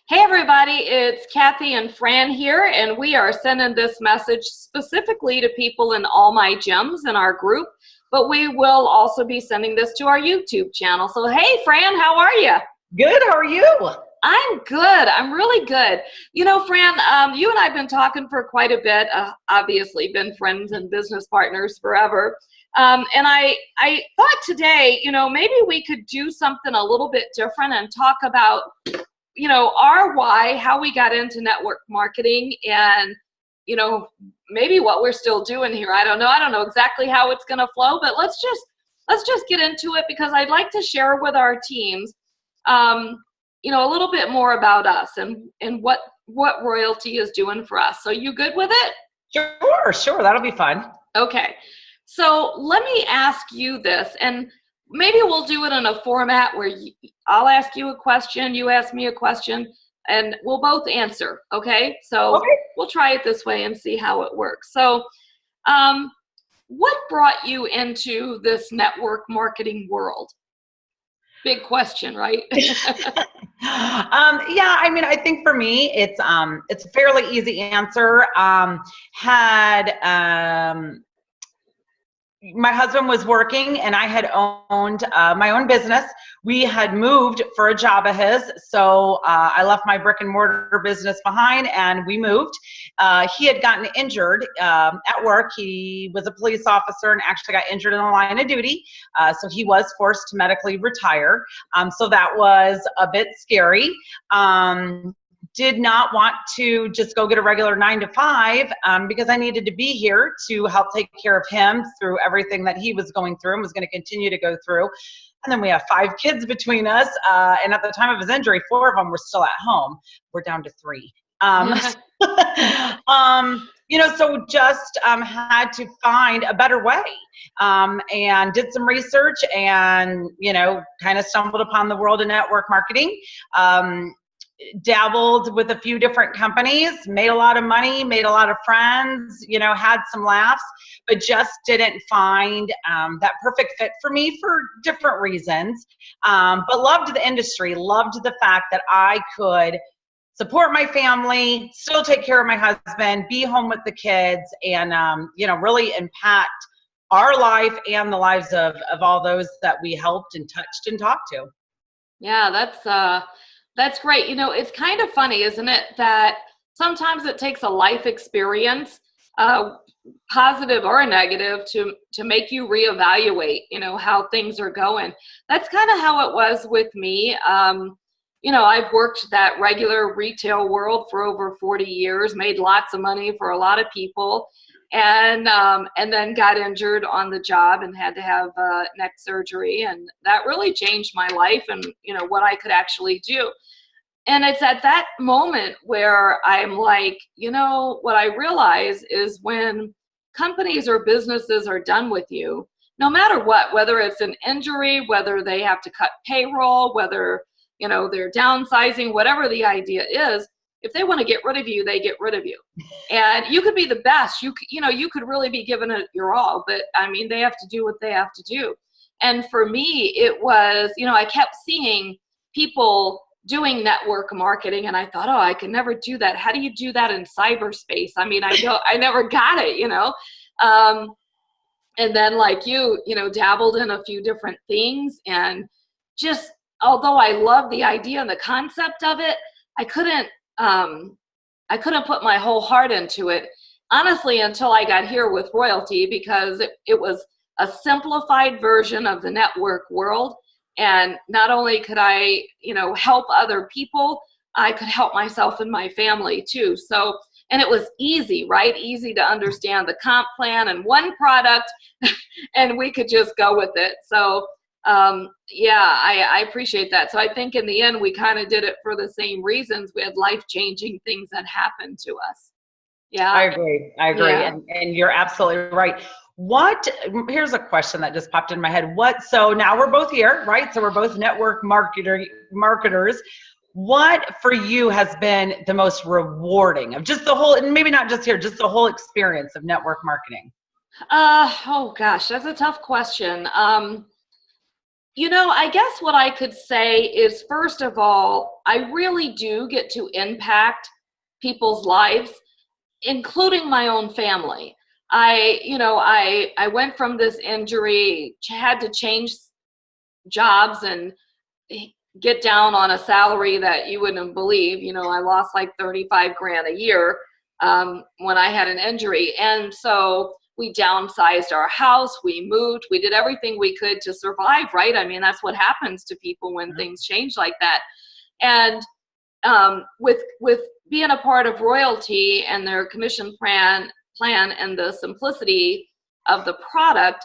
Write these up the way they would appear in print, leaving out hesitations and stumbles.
Hey everybody, it's Kathy and Fran here, and we are sending this message specifically to people in all my gyms in our group, but we will also be sending this to our YouTube channel. So hey Fran, how are you? Good, how are you? I'm good. I'm really good. You know, Fran, you and I have been talking for quite a bit, obviously been friends and business partners forever. And I thought today, maybe we could do something a little bit different and talk about our why, how we got into network marketing, and maybe what we're still doing here. I don't know exactly how it's going to flow, but let's just get into it, because I'd like to share with our teams a little bit more about us and what Royaltie is doing for us. So you good with it? Sure, that'll be fun. Okay, so let me ask you this, and maybe we'll do it in a format where I'll ask you a question, you ask me a question, and we'll both answer, okay? So We'll try it this way and see how it works. So what brought you into this network marketing world? Big question, right? I think for me, it's a fairly easy answer. My husband was working and I had owned my own business. We had moved for a job of his. So I left my brick and mortar business behind and we moved. He had gotten injured at work. He was a police officer and actually got injured in the line of duty. So he was forced to medically retire. So that was a bit scary. Did not want to just go get a regular 9-to-5 because I needed to be here to help take care of him through everything that he was going through and was going to continue to go through. And then we have 5 kids between us. And at the time of his injury, 4 of them were still at home. We're down to 3. So just had to find a better way, and did some research and, kind of stumbled upon the world of network marketing. Dabbled with a few different companies, made a lot of money, made a lot of friends, had some laughs, but just didn't find that perfect fit for me for different reasons. But loved the industry, loved the fact that I could support my family, still take care of my husband, be home with the kids, and, really impact our life and the lives of all those that we helped and touched and talked to. Yeah, that's great. It's kind of funny, isn't it, that sometimes it takes a life experience, positive or negative, to make you reevaluate, how things are going. That's kind of how it was with me. I've worked that regular retail world for over 40 years, made lots of money for a lot of people, and then got injured on the job and had to have neck surgery, and that really changed my life and what I could actually do. And it's at that moment where I'm like, what I realize is when companies or businesses are done with you, no matter what, whether it's an injury, whether they have to cut payroll, whether they're downsizing, whatever the idea is, if they want to get rid of you, they get rid of you. And you could be the best. You could really be giving it your all, but they have to do what they have to do. And for me, it was, I kept seeing people doing network marketing, and I thought, oh, I could never do that. How do you do that in cyberspace? I never got it, and then like dabbled in a few different things, and just, although I love the idea and the concept of it, I couldn't put my whole heart into it, honestly, until I got here with Royaltie, because it was a simplified version of the network world. And not only could I, help other people, I could help myself and my family too. So, and it was easy, right? Easy to understand the comp plan and one product, and we could just go with it. So, I appreciate that. So I think in the end, we kind of did it for the same reasons. We had life-changing things that happened to us. Yeah. I agree. Yeah. And you're absolutely right. Here's a question that just popped in my head. So now we're both here, right? So we're both network marketers. What for you has been the most rewarding of just the whole, and maybe not just here, just the whole experience of network marketing? Oh gosh, that's a tough question. I guess what I could say is, first of all, I really do get to impact people's lives, including my own family. I went from this injury, had to change jobs and get down on a salary that you wouldn't believe. I lost like 35 grand a year when I had an injury. And so we downsized our house, we moved, we did everything we could to survive, right? I mean, that's what happens to people when things change like that. And with being a part of Royaltie and their commission plan and the simplicity of the product,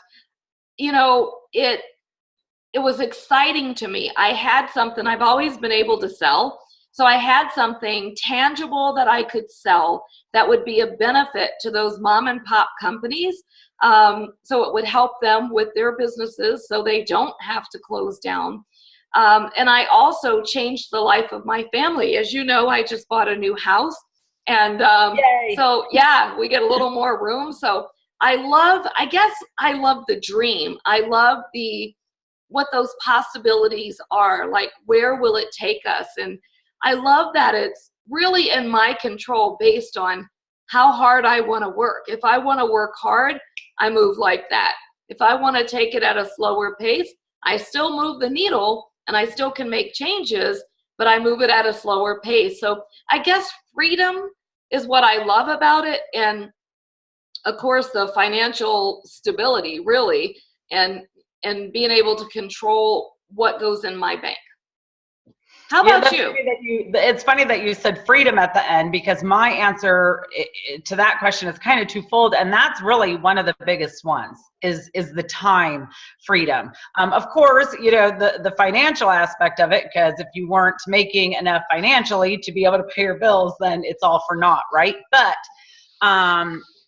it was exciting to me. I had something I've always been able to sell. So I had something tangible that I could sell that would be a benefit to those mom and pop companies. So it would help them with their businesses so they don't have to close down. And I also changed the life of my family. As you know, I just bought a new house. And so, yeah, we get a little more room. So I guess I love the dream. I love what those possibilities are, like where will it take us? And I love that it's really in my control based on how hard I want to work. If I want to work hard, I move like that. If I want to take it at a slower pace, I still move the needle and I still can make changes, but I move it at a slower pace. So I guess freedom is what I love about it. And of course, the financial stability, really, and being able to control what goes in my bank. How about you? It's funny that you said freedom at the end, because my answer to that question is kind of twofold, and that's really one of the biggest ones is the time freedom. Of course, the financial aspect of it, because if you weren't making enough financially to be able to pay your bills, then it's all for naught, right? But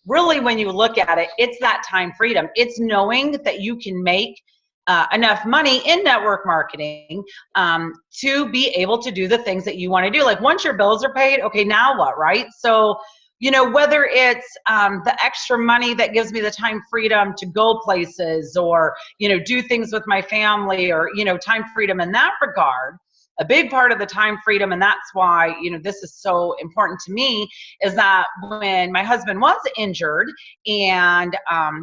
really, when you look at it, it's that time freedom. It's knowing that you can make enough money in network marketing to be able to do the things that you want to do. Like once your bills are paid, okay, now what, right? So, whether it's the extra money that gives me the time freedom to go places or, do things with my family or, time freedom in that regard. A big part of the time freedom, and that's why, this is so important to me, is that when my husband was injured and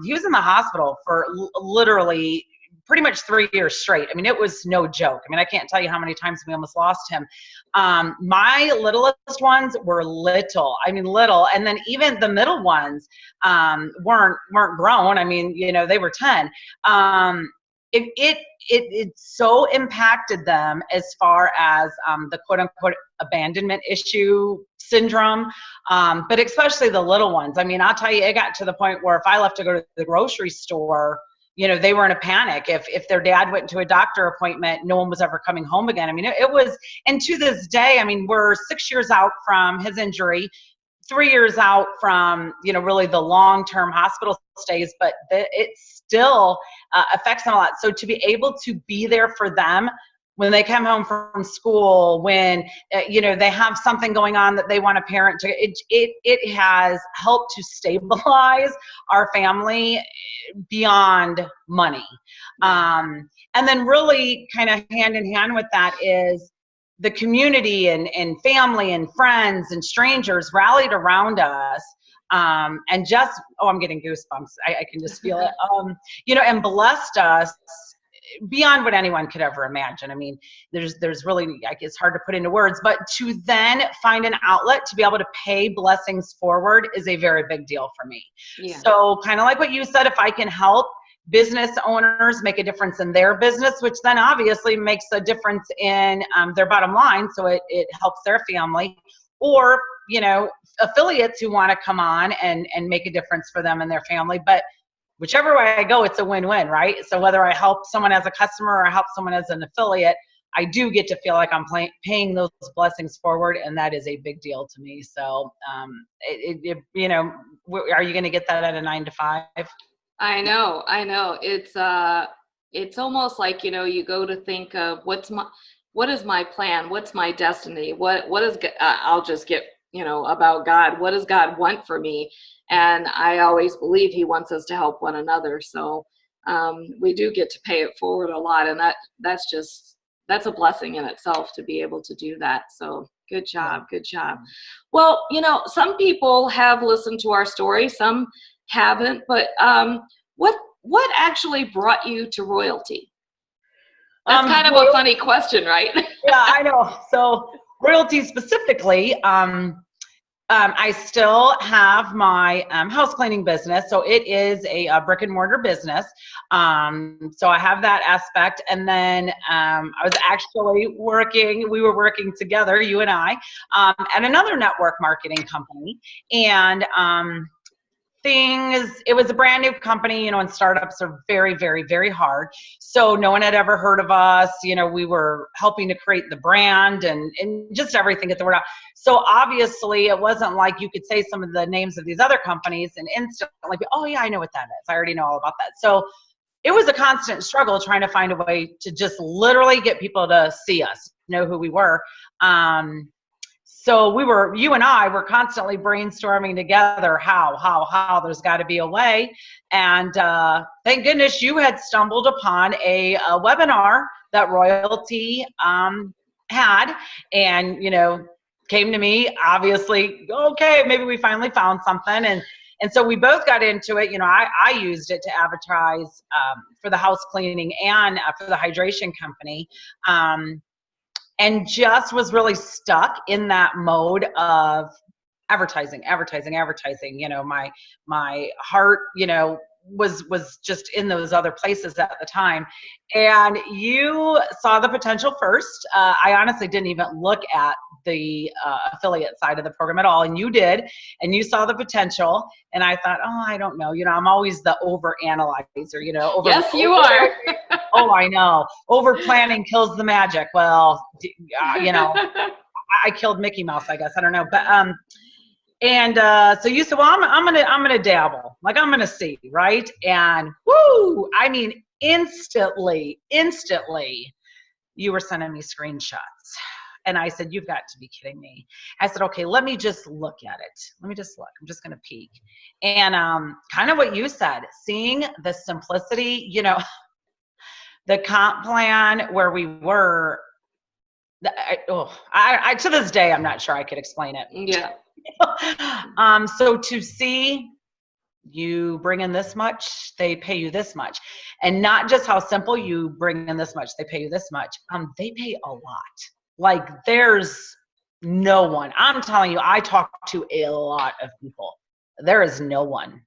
he was in the hospital for literally pretty much 3 years straight. I mean, it was no joke. I mean, I can't tell you how many times we almost lost him. My littlest ones were little. I mean, little. And then even the middle ones weren't grown. I mean, they were 10. It so impacted them as far as the quote unquote abandonment issue syndrome, but especially the little ones. I mean, I'll tell you, it got to the point where if I left to go to the grocery store, they were in a panic. If their dad went to a doctor appointment, no one was ever coming home again. I mean, it was, and to this day, I mean, we're 6 years out from his injury, 3 years out from, really the long-term hospital stays, but it still affects them a lot. So to be able to be there for them when they come home from school, when, they have something going on that they want a parent to, it has helped to stabilize our family beyond money. And then really kind of hand in hand with that is the community and family and friends and strangers rallied around us. And just, I'm getting goosebumps. I can just feel it, and blessed us beyond what anyone could ever imagine. I mean, there's really, it's hard to put into words, but to then find an outlet to be able to pay blessings forward is a very big deal for me. Yeah. So kind of like what you said, if I can help business owners make a difference in their business, which then obviously makes a difference in their bottom line, so it helps their family, or, affiliates who want to come on and make a difference for them and their family. But whichever way I go, it's a win-win, right? So whether I help someone as a customer or I help someone as an affiliate, I do get to feel like I'm paying those blessings forward, and that is a big deal to me. So, are you going to get that at a 9 to 5? I know. It's almost like, you go to think of what is my plan? What's my destiny? What is, I'll just get, about God. What does God want for me? And I always believe he wants us to help one another. So we do get to pay it forward a lot. And that's a blessing in itself to be able to do that. So good job. Good job. Well, some people have listened to our story, some haven't, but what actually brought you to Royaltie? That's kind of a funny question, right? Yeah, I know. So Royaltie specifically, I still have my house cleaning business. So it is a brick and mortar business. So I have that aspect. And then I was actually we were working together, you and I, at another network marketing company. And it was a brand new company, and startups are very, very, very hard. So no one had ever heard of us. We were helping to create the brand and just everything, get the word out. So obviously it wasn't like you could say some of the names of these other companies and instantly be, oh yeah, I know what that is. I already know all about that. So it was a constant struggle trying to find a way to just literally get people to see us, know who we were. So you and I were constantly brainstorming together how there's got to be a way. And thank goodness you had stumbled upon a webinar that Royaltie had, and came to me, obviously, okay, maybe we finally found something. And so we both got into it. I used it to advertise for the house cleaning and for the hydration company. And just was really stuck in that mode of advertising. My heart, was just in those other places at the time. And you saw the potential first. I honestly didn't even look at the affiliate side of the program at all. And you did, and you saw the potential. And I thought, oh, I don't know. I'm always the over analyzer, Yes, you are. Oh, I know. Over planning kills the magic. Well, I killed Mickey Mouse, I guess. I don't know. But, so you said, well, I'm gonna dabble. Like, I'm gonna see, right? And whoo, I mean, instantly, you were sending me screenshots. And I said, you've got to be kidding me. I said, okay, let me just look at it. Let me just look. I'm just gonna peek. And kind of what you said, seeing the simplicity, the comp plan where we were, to this day, I'm not sure I could explain it. Yeah. So to see you bring in this much, they pay you this much, and not just how simple you bring in this much, they pay you this much. They pay a lot. Like, there's no one. I'm telling you, I talk to a lot of people. There is no one.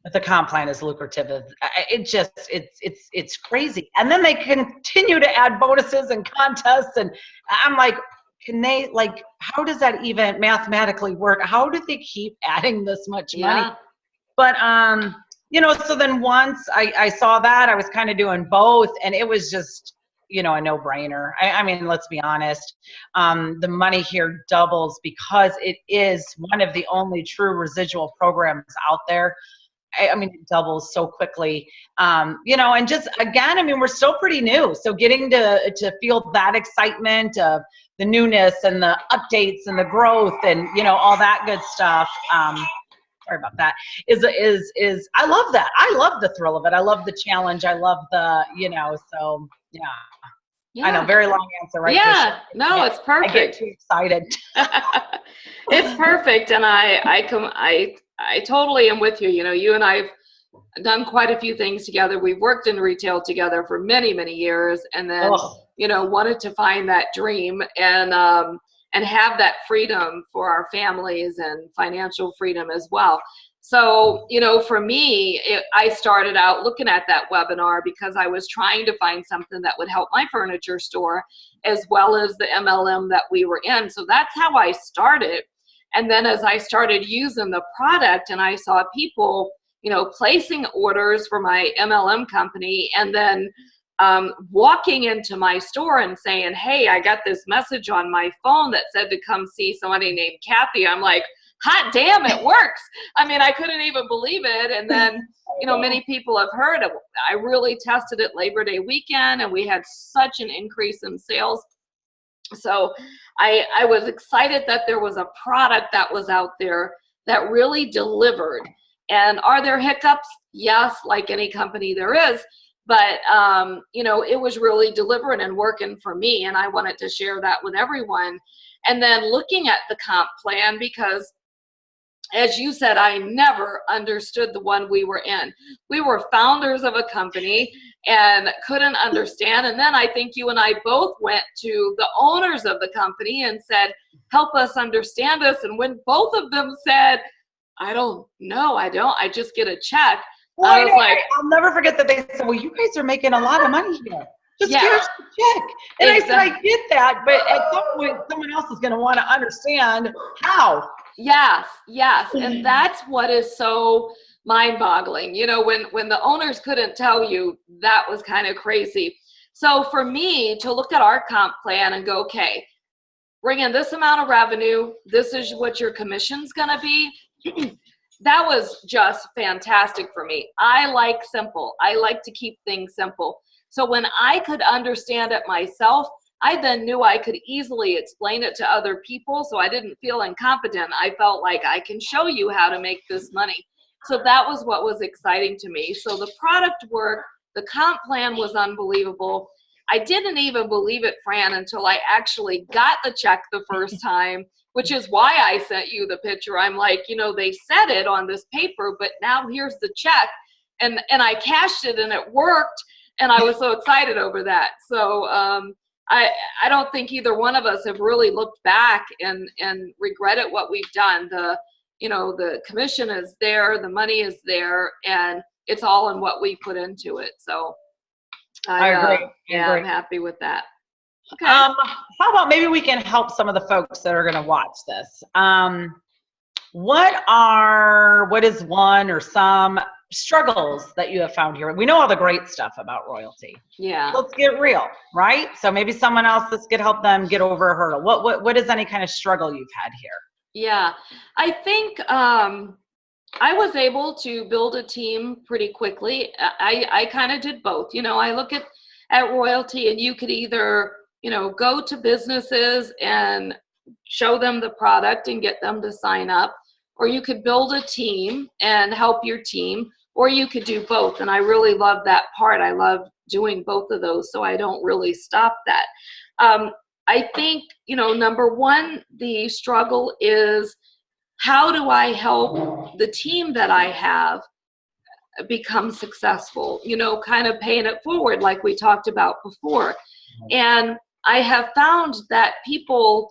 But the comp plan is lucrative. It's crazy. And then they continue to add bonuses and contests. And I'm like, how does that even mathematically work? How do they keep adding this much money? Yeah. But, so then once I saw that, I was kind of doing both, and it was just, a no-brainer. I mean, let's be honest. The money here doubles because it is one of the only true residual programs out there. I mean, it doubles so quickly, and just, again, I mean, we're still pretty new. So getting to feel that excitement of the newness and the updates and the growth and, all that good stuff. Sorry about that, is I love that. I love the thrill of it. I love the challenge. I love the, so yeah. Yeah. I know, very long answer, right? Yeah, no, it's perfect. I get too excited. It's perfect, and I totally am with you. You and I've done quite a few things together. We've worked in retail together for many, many years, and then wanted to find that dream and have that freedom for our families and financial freedom as well. So, for me, I started out looking at that webinar because I was trying to find something that would help my furniture store as well as the MLM that we were in. So that's how I started. And then as I started using the product and I saw people, placing orders for my MLM company and then walking into my store and saying, hey, I got this message on my phone that said to come see somebody named Kathy. I'm like, hot damn, it works. I mean, I couldn't even believe it. And then, many people have heard of it. I really tested it Labor Day weekend and we had such an increase in sales. So I was excited that there was a product that was out there that really delivered. And are there hiccups? Yes, like any company there is. But, you know, it was really delivering and working for me. And I wanted to share that with everyone. And then looking at the comp plan, because as you said, I never understood the one we were in. We were founders of a company and couldn't understand. And then I think you and I both went to the owners of the company and said, help us understand this. And when both of them said, I don't know, I just get a check. Well, I was like, I'll never forget that they said, well, you guys are making a lot of money here. Just yeah, give us the check. And exactly. I said, I get that, but at some point, someone else is going to want to understand how. Yes, yes. And that's what is so mind-boggling. You know, when the owners couldn't tell you, that was kind of crazy. So for me to look at our comp plan and go, okay, bring in this amount of revenue, this is what your commission's going to be. That was just fantastic for me. I like simple. I like to keep things simple. So when I could understand it myself, I then knew I could easily explain it to other people, so I didn't feel incompetent. I felt like I can show you how to make this money. So that was what was exciting to me. So the product work, the comp plan was unbelievable. I didn't even believe it, Fran, until I actually got the check the first time, which is why I sent you the picture. I'm like, you know, they said it on this paper, but now here's the check. And I cashed it and it worked. And I was so excited over that. So I don't think either one of us have really looked back and regretted what we've done. You know, the commission is there, the money is there, and it's all in what we put into it. So I agree. I'm happy with that. Okay. How about maybe we can help some of the folks that are going to watch this? What is one or some struggles that you have found here? We know all the great stuff about Royaltie. Yeah. Let's get real, right? So maybe someone else that's could help them get over a hurdle. What is any kind of struggle you've had here? Yeah, I think I was able to build a team pretty quickly. I kind of did both. You know, I look at Royaltie, and you could either, you know, go to businesses and show them the product and get them to sign up, or you could build a team and help your team, or you could do both. And I really love that part. I love doing both of those, so I don't really stop that. I think, you know, number one, the struggle is, how do I help the team that I have become successful? You know, kind of paying it forward like we talked about before. And I have found that people,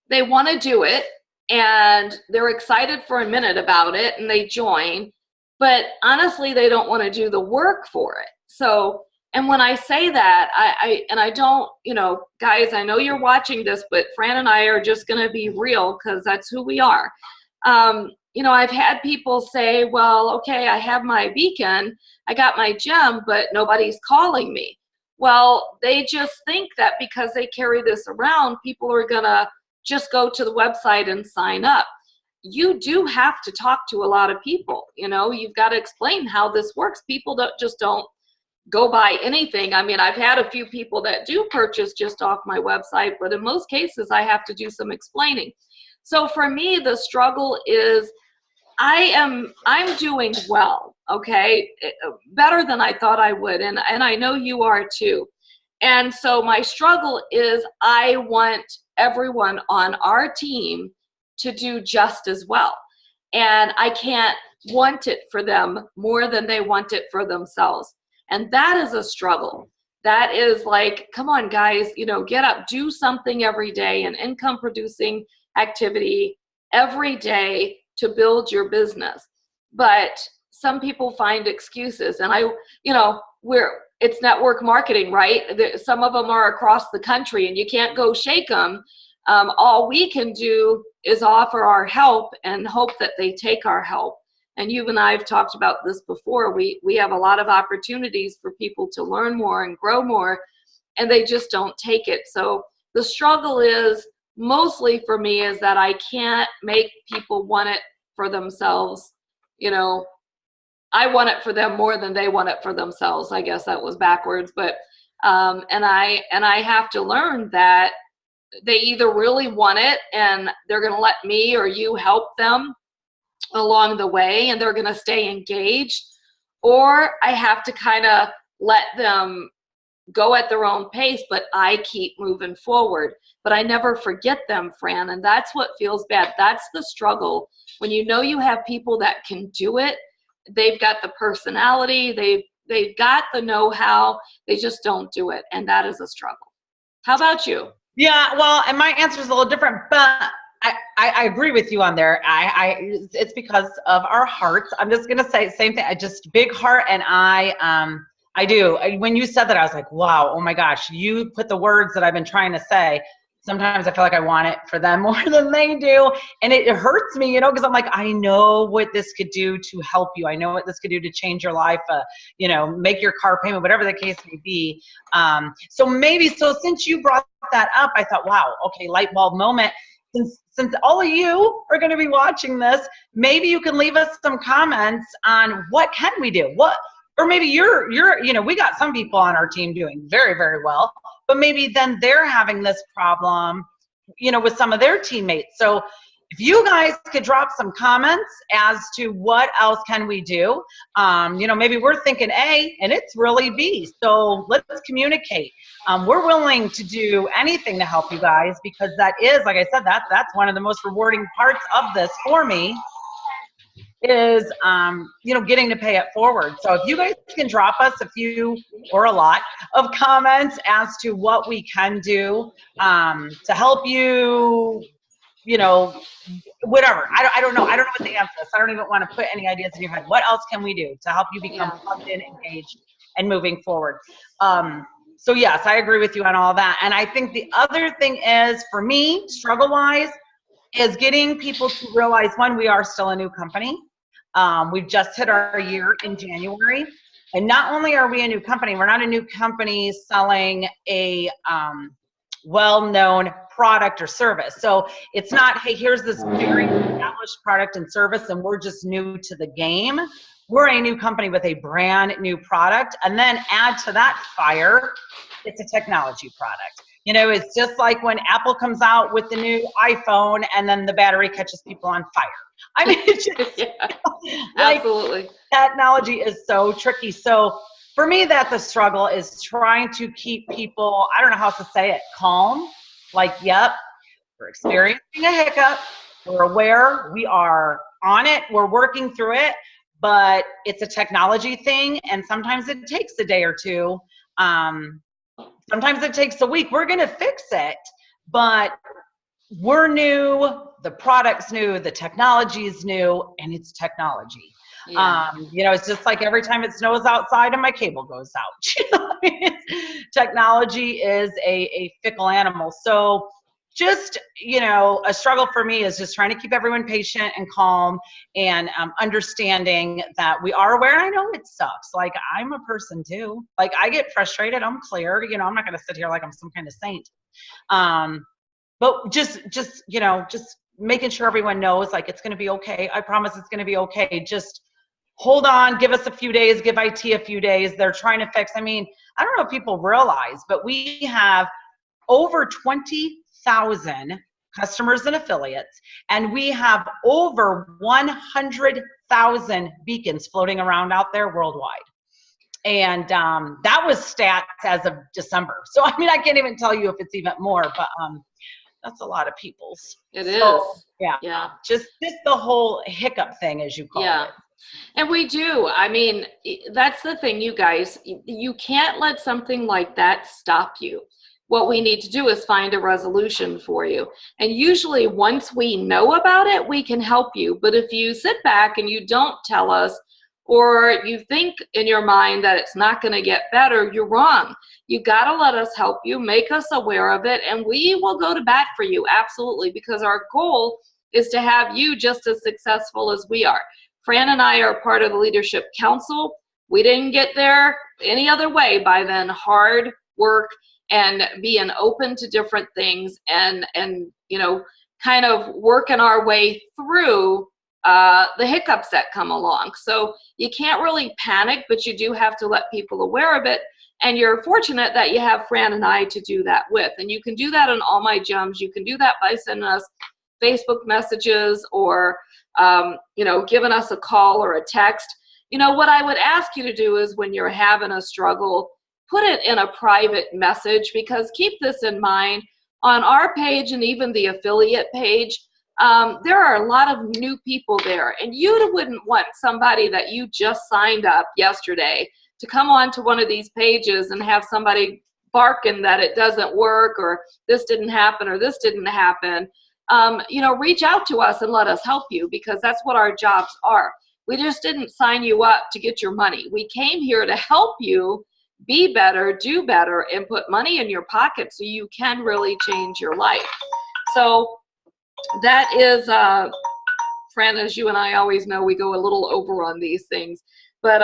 they want to do it and they're excited for a minute about it and they join, but honestly, they don't want to do the work for it. So, and when I say that, I don't, you know, guys, I know you're watching this, but Fran and I are just going to be real because that's who we are. You know, I've had people say, well, okay, I have my beacon, I got my gem, but nobody's calling me. Well, they just think that because they carry this around, people are going to just go to the website and sign up. You do have to talk to a lot of people. You know, you've got to explain how this works. People don't go buy anything. I mean, I've had a few people that do purchase just off my website, but in most cases I have to do some explaining. So for me, the struggle is I'm doing well, okay? Better than I thought I would, and I know you are too. And so my struggle is, I want everyone on our team to do just as well. And I can't want it for them more than they want it for themselves. And that is a struggle. That is like, come on, guys, you know, get up, do something every day, an income producing activity every day to build your business. But some people find excuses. And you know, it's network marketing, right? Some of them are across the country and you can't go shake them. All we can do is offer our help and hope that they take our help. And you and I have talked about this before. We have a lot of opportunities for people to learn more and grow more, and they just don't take it. So the struggle is, mostly for me, is that I can't make people want it for themselves. You know, I want it for them more than they want it for themselves. I guess that was backwards, but and I have to learn that they either really want it and they're going to let me or you help them, along the way and they're going to stay engaged, or I have to kind of let them go at their own pace, but I keep moving forward. But I never forget them, Fran, and that's what feels bad. That's the struggle. When you know you have people that can do it, they've got the personality, they've got the know-how, they just don't do it, and that is a struggle. How about you? Yeah, well, and my answer is a little different, but I agree with you on there. It's because of our hearts. I'm just gonna say same thing. I just big heart, and I do. When you said that, I was like, wow, oh my gosh, you put the words that I've been trying to say. Sometimes I feel like I want it for them more than they do, and it hurts me, you know, because I'm like, I know what this could do to help you. I know what this could do to change your life, you know, make your car payment, whatever the case may be. So since you brought that up, I thought, wow, okay, light bulb moment. Since all of you are going to be watching this, maybe you can leave us some comments on what can we do, or maybe you're, you know, we got some people on our team doing very, very well, but maybe then they're having this problem, you know, with some of their teammates. So if you guys could drop some comments as to what else can we do, you know, maybe we're thinking A and it's really B. So let's communicate. We're willing to do anything to help you guys, because that is, like I said, that's one of the most rewarding parts of this for me, is you know, getting to pay it forward. So if you guys can drop us a few or a lot of comments as to what we can do to help you, you know, whatever. I don't know. I don't know what the answer is. I don't even want to put any ideas in your head. What else can we do to help you become plugged in, engaged, and moving forward? So yes, I agree with you on all that. And I think the other thing is, for me, struggle-wise, is getting people to realize, one, we are still a new company. We've just hit our year in January. And not only are we a new company, we're not a new company selling a well-known product or service. So it's not, hey, here's this very established product and service and we're just new to the game. We're a new company with a brand new product. And then add to that fire, it's a technology product. You know, it's just like when Apple comes out with the new iPhone and then the battery catches people on fire. I mean, it's just, like, absolutely. Technology is so tricky. So for me, that's a struggle, is trying to keep people, I don't know how to say it, calm. Like, yep, we're experiencing a hiccup. We're aware. We are on it. We're working through it. But it's a technology thing. And sometimes it takes a day or two. Sometimes it takes a week. We're going to fix it. But we're new. The product's new. The technology's new. And it's technology. Yeah. You know, it's just like every time it snows outside and my cable goes out. Technology is a fickle animal. So just, you know, a struggle for me is just trying to keep everyone patient and calm, and understanding that we are aware. I know it sucks. Like, I'm a person too. Like, I get frustrated. I'm clear. You know, I'm not going to sit here like I'm some kind of saint. But just, you know, just making sure everyone knows, like, it's going to be okay. I promise it's going to be okay. Just hold on, give us a few days, give IT a few days. They're trying to fix. I mean, I don't know if people realize, but we have over 20,000 customers and affiliates, and we have over 100,000 beacons floating around out there worldwide. And that was stats as of December. So, I mean, I can't even tell you if it's even more, but that's a lot of people's. It is. Yeah. Just the whole hiccup thing, as you call it. And we do. I mean, that's the thing, you guys. You can't let something like that stop you. What we need to do is find a resolution for you. And usually once we know about it, we can help you. But if you sit back and you don't tell us, or you think in your mind that it's not going to get better, you're wrong. You got to let us help you, make us aware of it, and we will go to bat for you, absolutely, because our goal is to have you just as successful as we are. Fran and I are part of the Leadership Council. We didn't get there any other way by then. Hard work and being open to different things, and you know, kind of working our way through the hiccups that come along. So you can't really panic, but you do have to let people aware of it. And you're fortunate that you have Fran and I to do that with. And you can do that on All My Gems. You can do that by sending us Facebook messages or, giving us a call or a text. What I would ask you to do is when you're having a struggle, put it in a private message, because keep this in mind, on our page and even the affiliate page, there are a lot of new people there, and you wouldn't want somebody that you just signed up yesterday to come on to one of these pages and have somebody barking that it doesn't work or this didn't happen or this didn't happen. Reach out to us and let us help you, because that's what our jobs are. We just didn't sign you up to get your money. We came here to help you be better, do better, and put money in your pocket so you can really change your life. So that is, Fran, as you and I always know, we go a little over on these things, but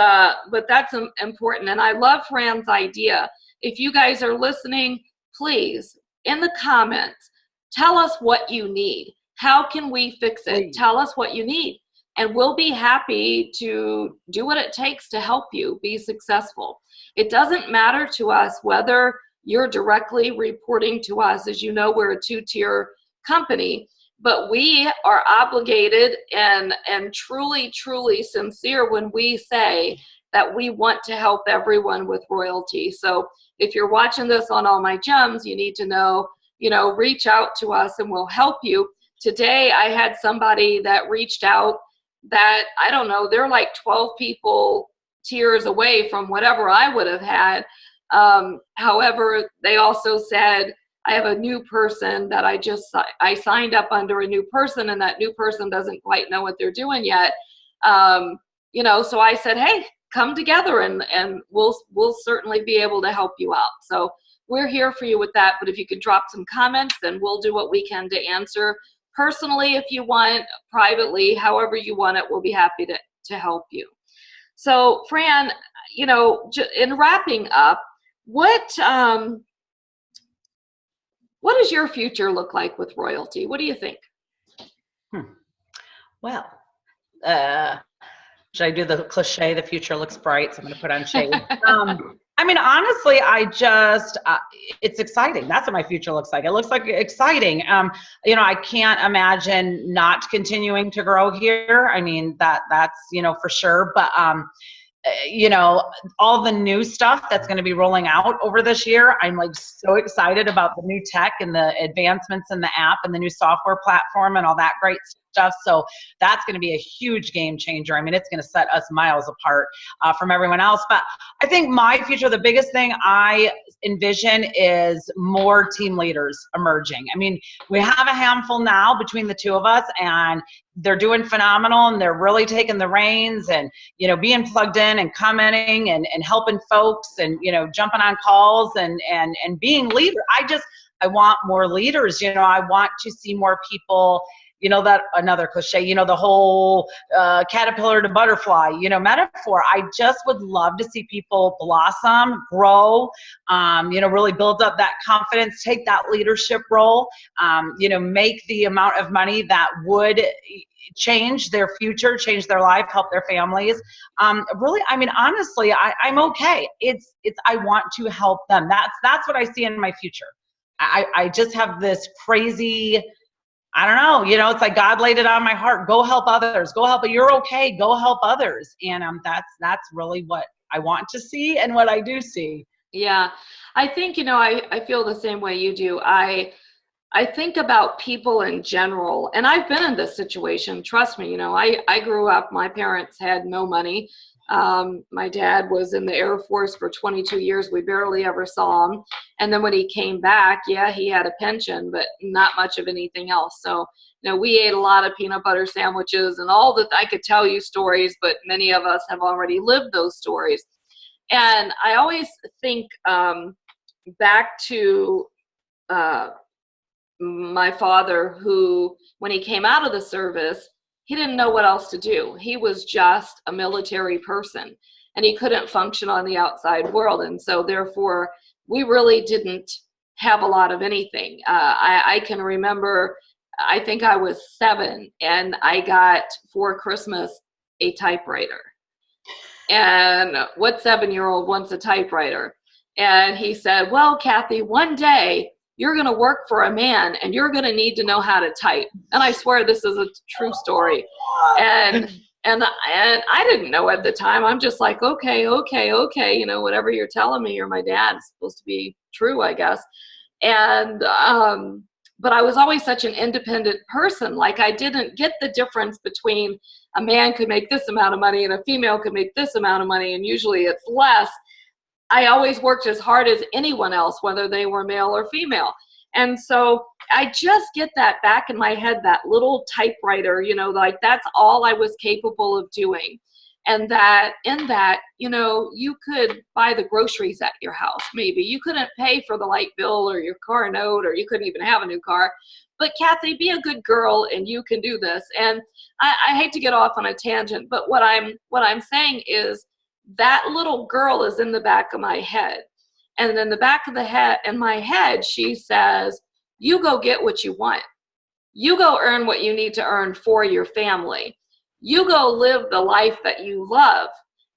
that's important. And I love Fran's idea. If you guys are listening, please, in the comments, tell us what you need. How can we fix it? Please. Tell us what you need, and we'll be happy to do what it takes to help you be successful. It doesn't matter to us whether you're directly reporting to us. As you know, we're a 2-tier company, but we are obligated and truly, truly sincere when we say that we want to help everyone with Royaltie. So if you're watching this on All My Gems, you need to know, reach out to us and we'll help you. Today, I had somebody that reached out that, I don't know, they're like 12 people tiers away from whatever I would have had. However, they also said, I have a new person that I signed up under a new person, and that new person doesn't quite know what they're doing yet. So I said, hey, come together and we'll certainly be able to help you out. So we're here for you with that. But if you could drop some comments, then we'll do what we can to answer personally if you want, privately, however you want it. We'll be happy to help you. So Fran, in wrapping up, what does your future look like with Royaltie? What do you think? Well, should I do the cliche, the future looks bright, so I'm going to put on shade? Honestly, it's exciting. That's what my future looks like. It looks like exciting. I can't imagine not continuing to grow here. That's, for sure. But, all the new stuff that's going to be rolling out over this year, I'm like so excited about the new tech and the advancements in the app and the new software platform and all that great stuff. So that's going to be a huge game changer. It's going to set us miles apart from everyone else. But I think my future, the biggest thing I envision is more team leaders emerging. We have a handful now between the two of us, and they're doing phenomenal, and they're really taking the reins and, being plugged in and commenting and helping folks and, jumping on calls and being leaders. I want more leaders. I want to see more people, that another cliche, the whole caterpillar to butterfly, metaphor. I just would love to see people blossom, grow, really build up that confidence, take that leadership role, make the amount of money that would change their future, change their life, help their families. Honestly, I'm okay. I want to help them. That's what I see in my future. I just have this crazy, I don't know, it's like God laid it on my heart. Go help others. Go help. You're okay. Go help others. And that's really what I want to see and what I do see. Yeah, I think, I feel the same way you do. I think about people in general, and I've been in this situation. Trust me, I grew up, my parents had no money. My dad was in the Air Force for 22 years. We barely ever saw him. And then when he came back, yeah, he had a pension, but not much of anything else. So, we ate a lot of peanut butter sandwiches and all that. I could tell you stories, but many of us have already lived those stories. And I always think back to my father, who, when he came out of the service, he didn't know what else to do. He was just a military person, and he couldn't function on the outside world. And so therefore, we really didn't have a lot of anything. I can remember, I think I was 7, and I got for Christmas a typewriter. And what 7-year-old wants a typewriter? And he said, well, Kathy, one day you're going to work for a man and you're going to need to know how to type. And I swear this is a true story. And I didn't know at the time. I'm just like, okay, you know, whatever you're telling me, you're my dad. It's supposed to be true, I guess. And but I was always such an independent person. Like, I didn't get the difference between a man could make this amount of money and a female could make this amount of money, and usually it's less. I always worked as hard as anyone else, whether they were male or female. And so I just get that back in my head, that little typewriter, you know, like that's all I was capable of doing. And that in that, you know, you could buy the groceries at your house. Maybe you couldn't pay for the light bill or your car note, or you couldn't even have a new car. But Kathy, be a good girl and you can do this. And I hate to get off on a tangent, but what I'm saying is that little girl is in the back of my head. And in the back of the head, in my head, she says, you go get what you want. You go earn what you need to earn for your family. You go live the life that you love,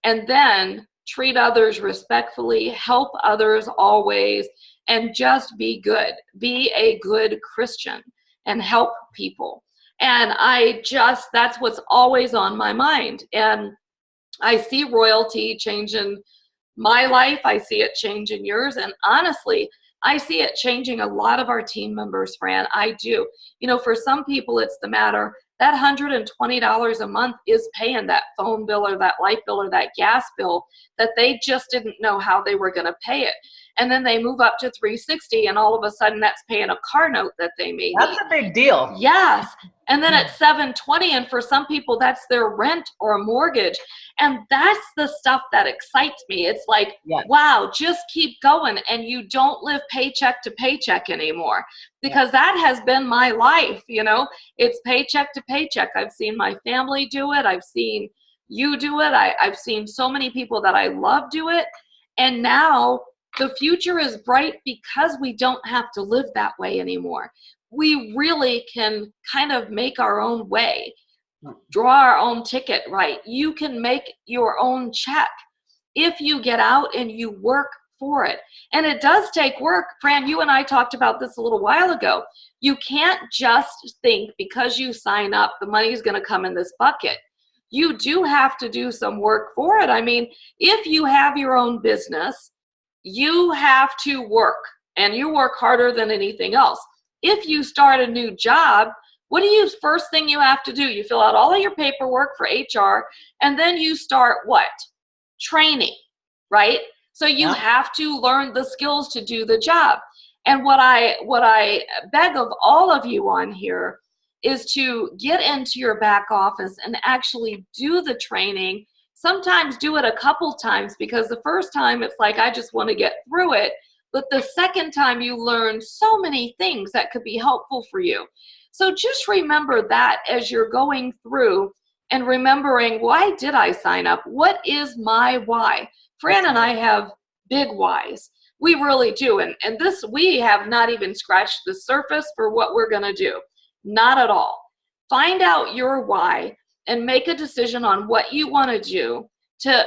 and then treat others respectfully, help others always, and just be good. Be a good Christian and help people. And that's what's always on my mind. And I see Royaltie changing my life. I see it changing yours. And honestly, I see it changing a lot of our team members, Fran. I do. You know, for some people, it's the matter that $120 a month is paying that phone bill or that light bill or that gas bill that they just didn't know how they were going to pay it. And then they move up to 360 and all of a sudden that's paying a car note that they may need. That's a big deal. Yes. And then at 720, and for some people that's their rent or a mortgage. And that's the stuff that excites me. It's like, yes, wow, just keep going. And you don't live paycheck to paycheck anymore, because that has been my life. You know, it's paycheck to paycheck. I've seen my family do it. I've seen you do it. I've seen so many people that I love do it. And now the future is bright because we don't have to live that way anymore. We really can kind of make our own way, draw our own ticket, right? You can make your own check if you get out and you work for it. And it does take work. Fran, you and I talked about this a little while ago. You can't just think because you sign up, the money is going to come in this bucket. You do have to do some work for it. I mean, if you have your own business, you have to work, and you work harder than anything else. If you start a new job, what do you first thing you have to do? You fill out all of your paperwork for HR, and then you start what? Training, right? So you have to learn the skills to do the job. And what I beg of all of you on here is to get into your back office and actually do the training. Sometimes do it a couple times, because the first time it's like, I just want to get through it. But the second time you learn so many things that could be helpful for you. So just remember that as you're going through and remembering, why did I sign up? What is my why? Fran and I have big whys. We really do. And this, we have not even scratched the surface for what we're going to do. Not at all. Find out your why and make a decision on what you want to do to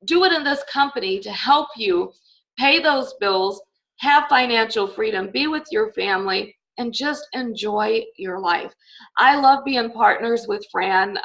do it in this company to help you pay those bills, have financial freedom, be with your family, and just enjoy your life. I love being partners with Fran.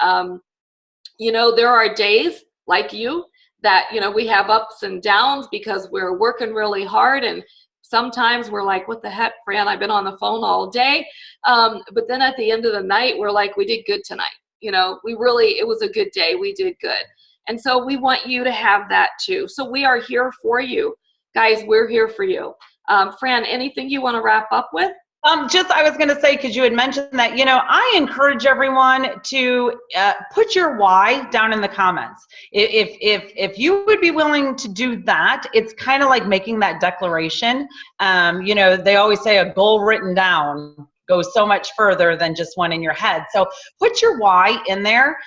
You know, there are days like you that, you know, we have ups and downs because we're working really hard, and sometimes we're like, what the heck, Fran, I've been on the phone all day. But then at the end of the night, we're like, we did good tonight. You know, it was a good day. We did good. And so we want you to have that too. So we are here for you. Guys, we're here for you. Fran, anything you want to wrap up with? I was going to say, because you had mentioned that, you know, I encourage everyone to put your why down in the comments. If you would be willing to do that, it's kind of like making that declaration. You know, they always say a goal written down goes so much further than just one in your head. So put your why in there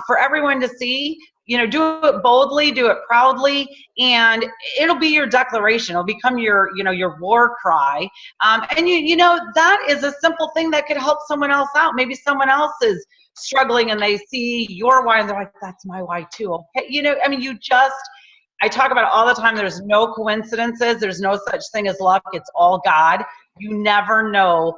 for everyone to see. You know, do it boldly, do it proudly, and it'll be your declaration. It'll become your, you know, your war cry. And you know, that is a simple thing that could help someone else out. Maybe someone else is struggling and they see your why and they're like, that's my why too. Okay, you know, I mean, you just I talk about it all the time. There's no coincidences. There's no such thing as luck. It's all God. You never know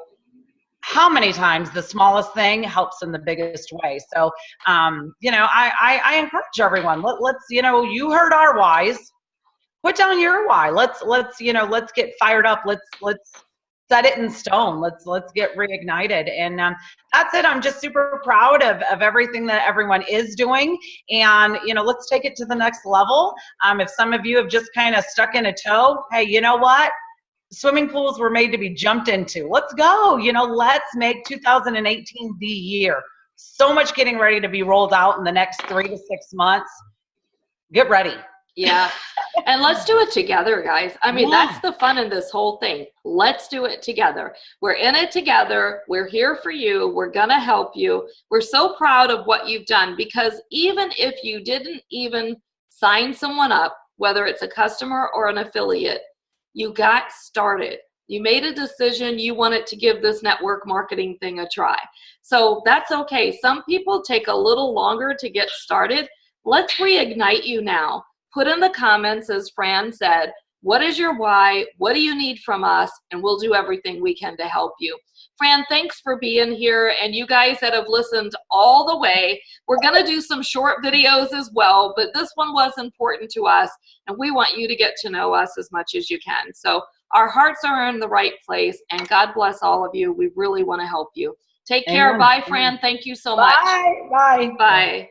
how many times the smallest thing helps in the biggest way. So, I encourage everyone. Let's, you heard our whys. Put down your why. Let's get fired up. Let's set it in stone. Let's get reignited. And that's it. I'm just super proud of everything that everyone is doing. And, let's take it to the next level. If some of you have just kind of stuck in a toe, hey, you know what? Swimming pools were made to be jumped into. Let's go. Let's make 2018 the year. So much getting ready to be rolled out in the next 3 to 6 months. Get ready. Yeah. And let's do it together, guys. I mean, that's the fun in this whole thing. Let's do it together. We're in it together. We're here for you. We're going to help you. We're so proud of what you've done, because even if you didn't even sign someone up, whether it's a customer or an affiliate, you got started. You made a decision. You wanted to give this network marketing thing a try. So that's okay. Some people take a little longer to get started. Let's reignite you now. Put in the comments, as Fran said, what is your why? What do you need from us? And we'll do everything we can to help you. Fran, thanks for being here. And you guys that have listened all the way, we're going to do some short videos as well, but this one was important to us, and we want you to get to know us as much as you can. So our hearts are in the right place, and God bless all of you. We really want to help you. Take care. Bye, Fran. Thank you so much. Bye. Bye. Bye.